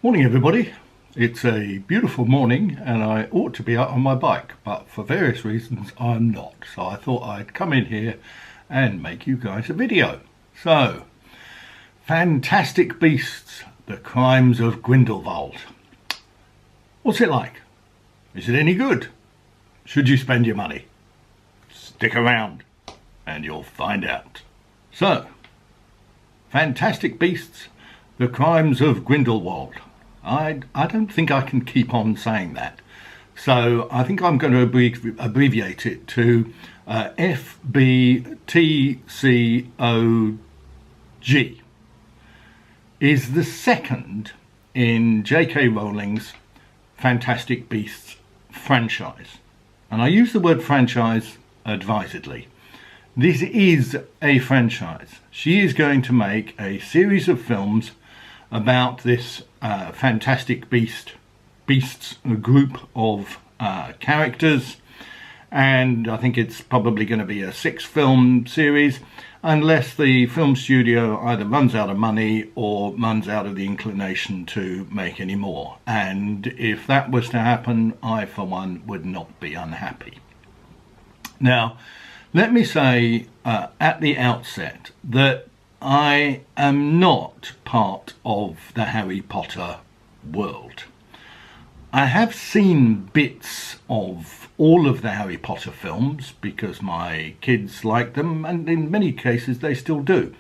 Morning everybody. It's a beautiful morning and I ought to be out on my bike, but for various reasons I'm not. So I thought I'd come in here and make you guys a video. So, Fantastic Beasts, The Crimes of Grindelwald. What's it like? Is it any good? Should you spend your money? Stick around and you'll find out. So, Fantastic Beasts, The Crimes of Grindelwald. I don't think I can keep on saying that. So I think I'm going to abbreviate it to FBTCOG. Is the second in JK Rowling's Fantastic Beasts franchise. And I use the word franchise advisedly. This is a franchise. She is going to make a series of films about this Fantastic Beasts group of characters, and I think it's probably going to be a 6-film series unless the film studio either runs out of money or runs out of the inclination to make any more. And if that was to happen, I for one would not be unhappy. Now let me say at the outset that I am not part of the Harry Potter world. I have seen bits of all of the Harry Potter films because my kids like them, and in many cases they still do.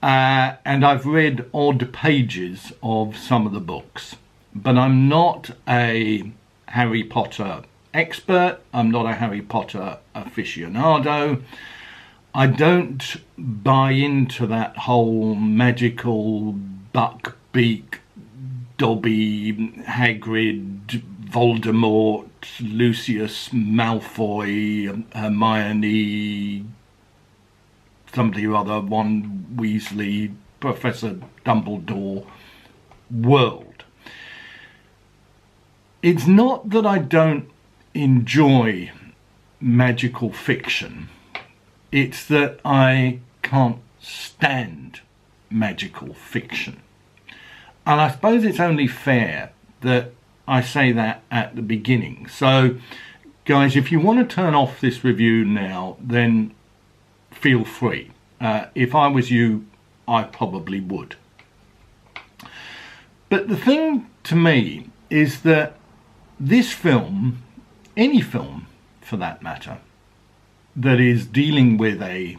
And I've read odd pages of some of the books, but I'm not a Harry Potter expert. I'm not a Harry Potter aficionado. I don't buy into that whole magical Buckbeak, Dobby, Hagrid, Voldemort, Lucius Malfoy, Hermione, somebody or other, Ron Weasley, Professor Dumbledore world. It's not that I don't enjoy magical fiction. It's that I can't stand magical fiction. And I suppose it's only fair that I say that at the beginning. So, guys, if you want to turn off this review now, then feel free. If I was you, I probably would. But the thing to me is that this film, any film for that matter, that is dealing with a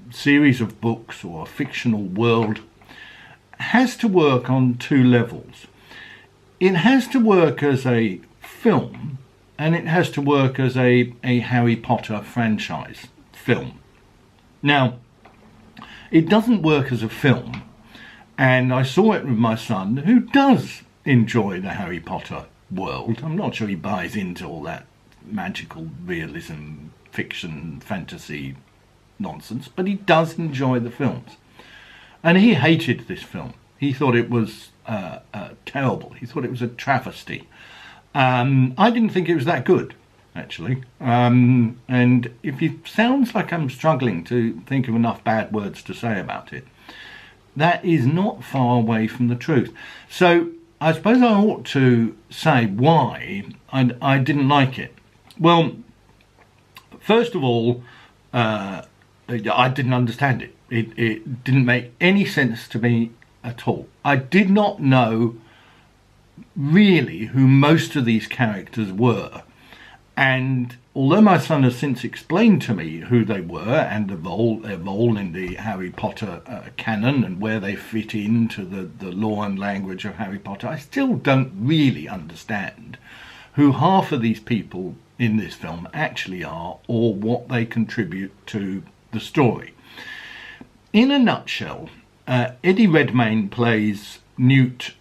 series of books or a fictional world has to work on two levels. It has to work as a film and it has to work as a Harry Potter franchise film. Now, it doesn't work as a film, and I saw it with my son who does enjoy the Harry Potter world. I'm not sure he buys into all that magical realism, fiction, fantasy nonsense, but he does enjoy the films. And he hated this film. He thought it was terrible. He thought it was a travesty. I didn't think it was that good, actually. And if it sounds like I'm struggling to think of enough bad words to say about it, that is not far away from the truth. So I suppose I ought to say why I didn't like it. Well, first of all, I didn't understand it. It didn't make any sense to me at all. I did not know really who most of these characters were. And although my son has since explained to me who they were and their role in the Harry Potter canon and where they fit into the lore and language of Harry Potter, I still don't really understand who half of these people in this film actually are or what they contribute to the story. In a nutshell, Eddie Redmayne plays Newt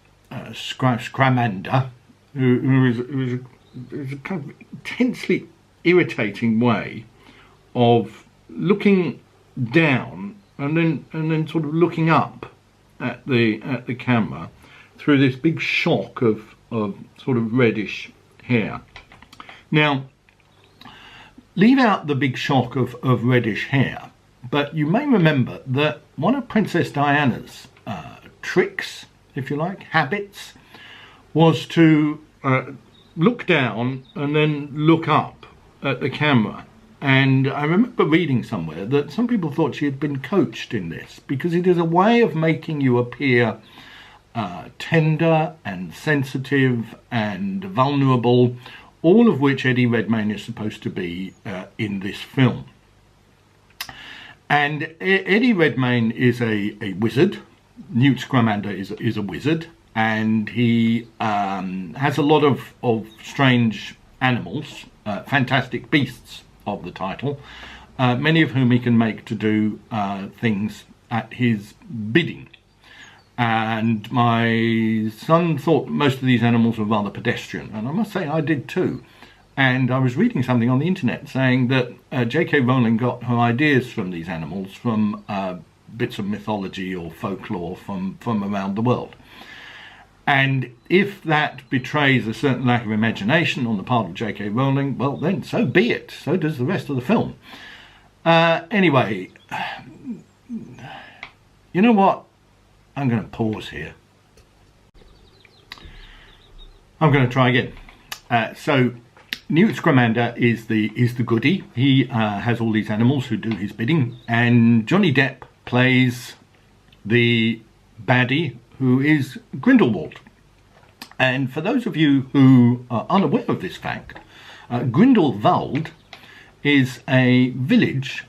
Scamander, who is a kind of intensely irritating way of looking down and then sort of looking up at the camera through this big shock of sort of reddish hair. Now, leave out the big shock of reddish hair, but you may remember that one of Princess Diana's tricks, if you like, habits, was to look down and then look up at the camera. And I remember reading somewhere that some people thought she had been coached in this, because it is a way of making you appear tender and sensitive and vulnerable, all of which Eddie Redmayne is supposed to be in this film. And Eddie Redmayne is a wizard. Newt Scamander is a wizard, and he has a lot of strange animals, fantastic beasts of the title, many of whom he can make to do things at his bidding. And my son thought most of these animals were rather pedestrian, and I must say I did too. And I was reading something on the internet saying that JK Rowling got her ideas from these animals from bits of mythology or folklore from around the world. And if that betrays a certain lack of imagination on the part of JK Rowling, well then, so be it. So does the rest of the film. Anyway, you know what? I'm going to pause here. I'm going to try again. So Newt Scamander is the goodie. He has all these animals who do his bidding, and Johnny Depp plays the baddie, who is Grindelwald. And for those of you who are unaware of this fact, Grindelwald is a village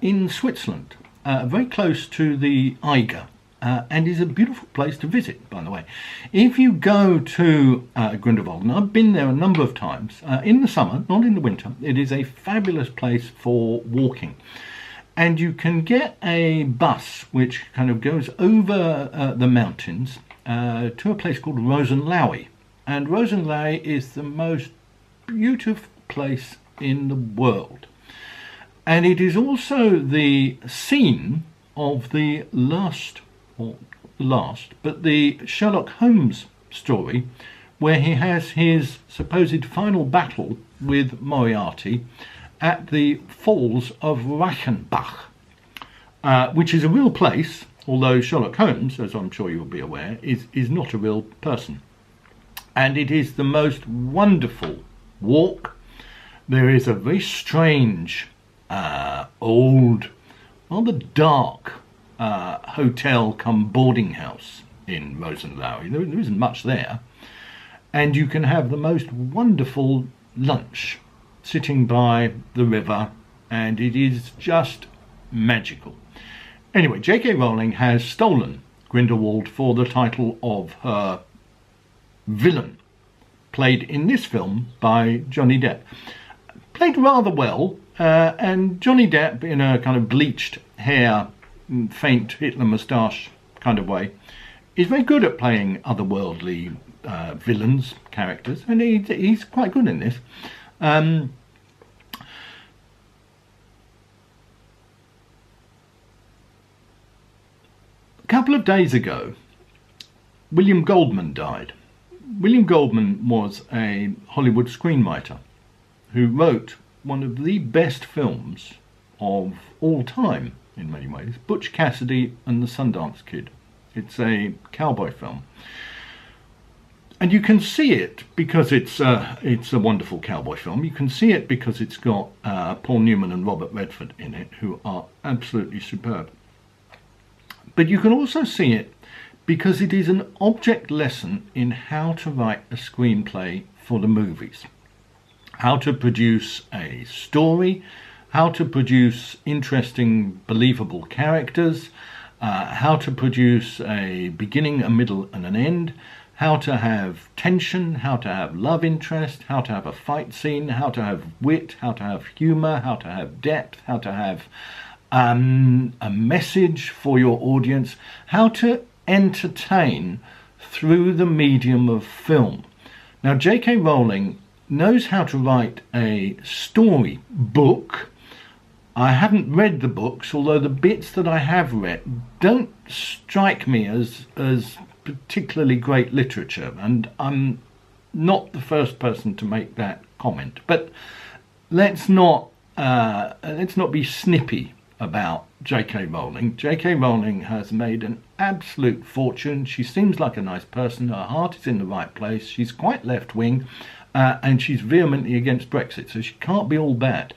in Switzerland, very close to the Eiger, and is a beautiful place to visit, by the way. If you go to Grindelwald, and I've been there a number of times, in the summer, not in the winter, it is a fabulous place for walking. And you can get a bus which kind of goes over the mountains to a place called Rosenlaui. And Rosenlaui is the most beautiful place in the world. And it is also the scene of the the Sherlock Holmes story, where he has his supposed final battle with Moriarty at the Falls of Reichenbach, which is a real place, although Sherlock Holmes, as I'm sure you'll be aware, is not a real person. And it is the most wonderful walk. There is a very strange, old, rather dark hotel come boarding house in Rosenlaui. There isn't much there. And you can have the most wonderful lunch sitting by the river, and it is just magical. Anyway, JK Rowling has stolen Grindelwald for the title of her villain, played in this film by Johnny Depp. Played rather well, and Johnny Depp, in a kind of bleached hair, faint Hitler moustache kind of way, is very good at playing otherworldly villains, characters, and he's quite good in this. A couple of days ago, William Goldman died. William Goldman was a Hollywood screenwriter who wrote one of the best films of all time, in many ways, Butch Cassidy and the Sundance Kid. It's a cowboy film. And you can see it because it's a wonderful cowboy film. You can see it because it's got Paul Newman and Robert Redford in it, who are absolutely superb. But you can also see it because it is an object lesson in how to write a screenplay for the movies. How to produce a story, how to produce interesting, believable characters, how to produce a beginning, a middle and an end, how to have tension, how to have love interest, how to have a fight scene, how to have wit, how to have humour, how to have depth, how to have a message for your audience, how to entertain through the medium of film. Now, JK Rowling knows how to write a story book. I haven't read the books, although the bits that I have read don't strike me as particularly great literature, and I'm not the first person to make that comment. But let's not be snippy about JK Rowling. JK Rowling has made an absolute fortune. She seems like a nice person. Her heart is in the right place. She's quite left-wing, and she's vehemently against Brexit, so she can't be all bad.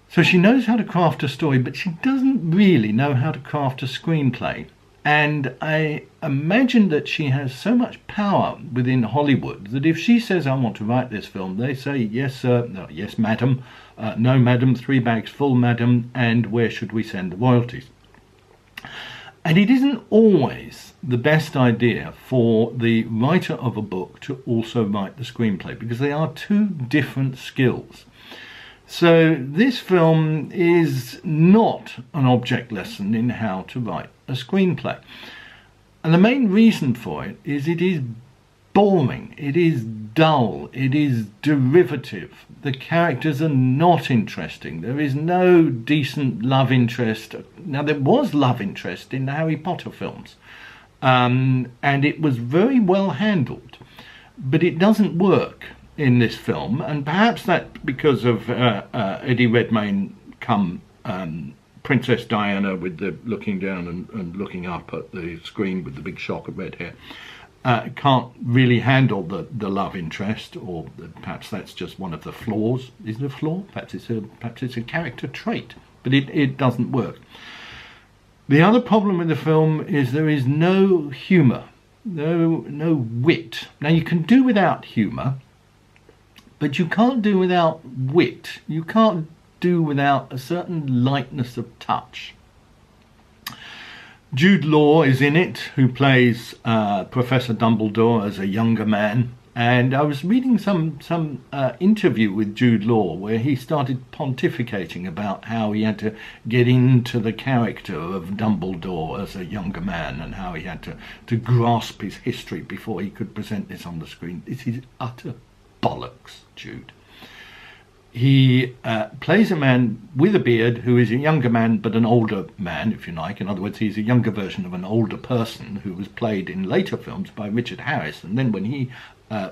So she knows how to craft a story, but she doesn't really know how to craft a screenplay. And I imagine that she has so much power within Hollywood that if she says, I want to write this film, they say, yes, sir, no, yes, madam, no, madam, 3 bags full, madam, and where should we send the royalties? And it isn't always the best idea for the writer of a book to also write the screenplay, because they are two different skills. So this film is not an object lesson in how to write a screenplay. And the main reason for it is boring, it is dull, it is derivative. The characters are not interesting. There is no decent love interest. Now, there was love interest in the Harry Potter films, and it was very well handled, but it doesn't work in this film, and perhaps that because of Eddie Redmayne come Princess Diana with the looking down and looking up at the screen with the big shock of red hair, can't really handle the love interest, or perhaps that's just one of the flaws. Is it a flaw? Perhaps it's a character trait, but it doesn't work. The other problem with the film is there is no humour, no wit. Now, you can do without humour, but you can't do without wit. You can't do without a certain lightness of touch. Jude Law is in it, who plays Professor Dumbledore as a younger man. And I was reading some interview with Jude Law where he started pontificating about how he had to get into the character of Dumbledore as a younger man, and how he had to grasp his history before he could present this on the screen. This is utter bollocks, Jude. He plays a man with a beard who is a younger man but an older man, if you like. In other words, he's a younger version of an older person who was played in later films by Richard Harris. And then when he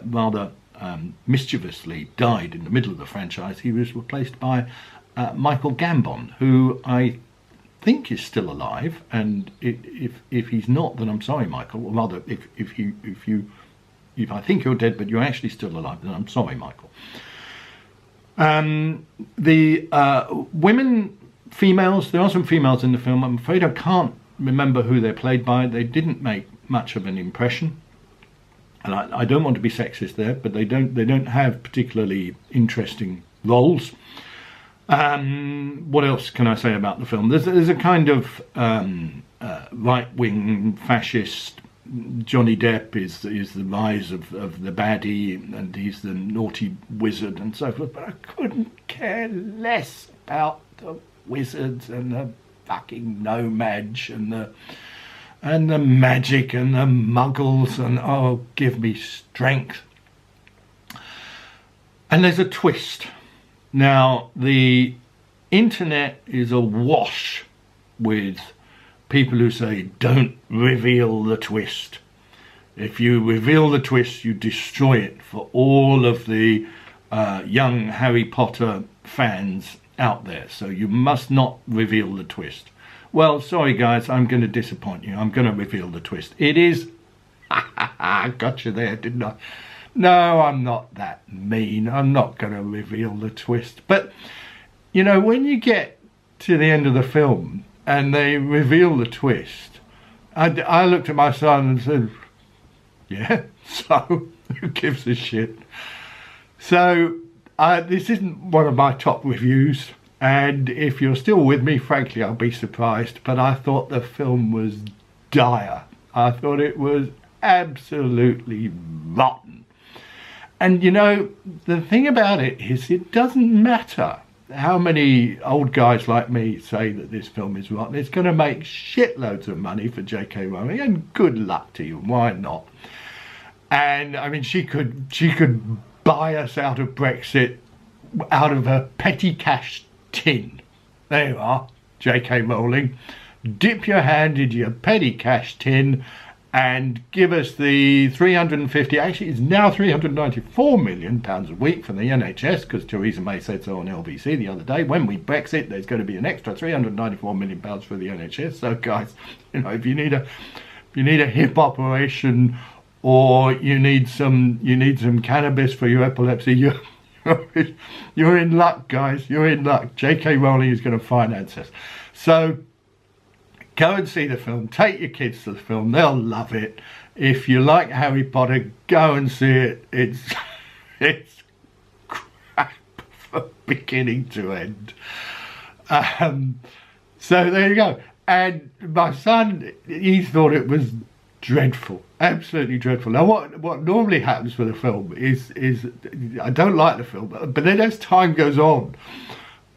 rather mischievously died in the middle of the franchise, he was replaced by Michael Gambon, who I think is still alive. And if he's not, then I'm sorry, Michael. Or rather, if I think you're dead but you're actually still alive, then I'm sorry, Michael. The females, there are some females in the film. I'm afraid I can't remember who they're played by. They didn't make much of an impression. And I don't want to be sexist there, but they don't have particularly interesting roles. What else can I say about the film? There's a kind of right-wing fascist. Johnny Depp is the rise of the baddie, and he's the naughty wizard and so forth, but I couldn't care less about the wizards and the fucking nomads and the magic and the muggles, and oh, give me strength. And there's a twist. Now, the internet is awash with people who say, don't reveal the twist. If you reveal the twist, you destroy it for all of the young Harry Potter fans out there. So you must not reveal the twist. Well, sorry guys, I'm going to disappoint you. I'm going to reveal the twist. It is... I got you there, didn't I? No, I'm not that mean. I'm not going to reveal the twist. But, you know, when you get to the end of the film and they reveal the twist, I looked at my son and said, yeah, so who gives a shit? So this isn't one of my top reviews, and if you're still with me, frankly, I'll be surprised, but I thought the film was dire. I thought it was absolutely rotten. And you know, the thing about it is, it doesn't matter how many old guys like me say that this film is rotten. It's going to make shitloads of money for JK Rowling, and good luck to you. Why not? And I mean, she could buy us out of Brexit out of a petty cash tin. There you are, JK Rowling. Dip your hand into your petty cash tin and give us the 350, actually it's now £394 million a week from the NHS, because Theresa May said so on LBC the other day. When we Brexit, there's going to be an extra £394 million for the NHS. So guys, you know, if you need a hip operation, or you need some cannabis for your epilepsy, you're in luck, guys. You're in luck. JK Rowling is going to finance us. So go and see the film. Take your kids to the film. They'll love it. If you like Harry Potter, go and see it. It's crap from beginning to end. So there you go. And my son, he thought it was dreadful, absolutely dreadful. Now what normally happens with a film is I don't like the film, but then as time goes on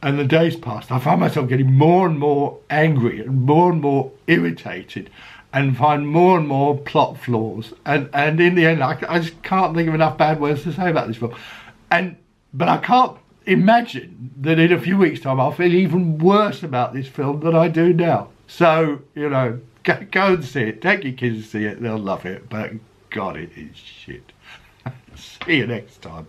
and the days pass, I find myself getting more and more angry and more irritated, and find more and more plot flaws, and in the end I just can't think of enough bad words to say about this film. But I can't imagine that in a few weeks' time I'll feel even worse about this film than I do now. So, you know, go and see it. Take your kids to see it. They'll love it. But God, it is shit. See you next time.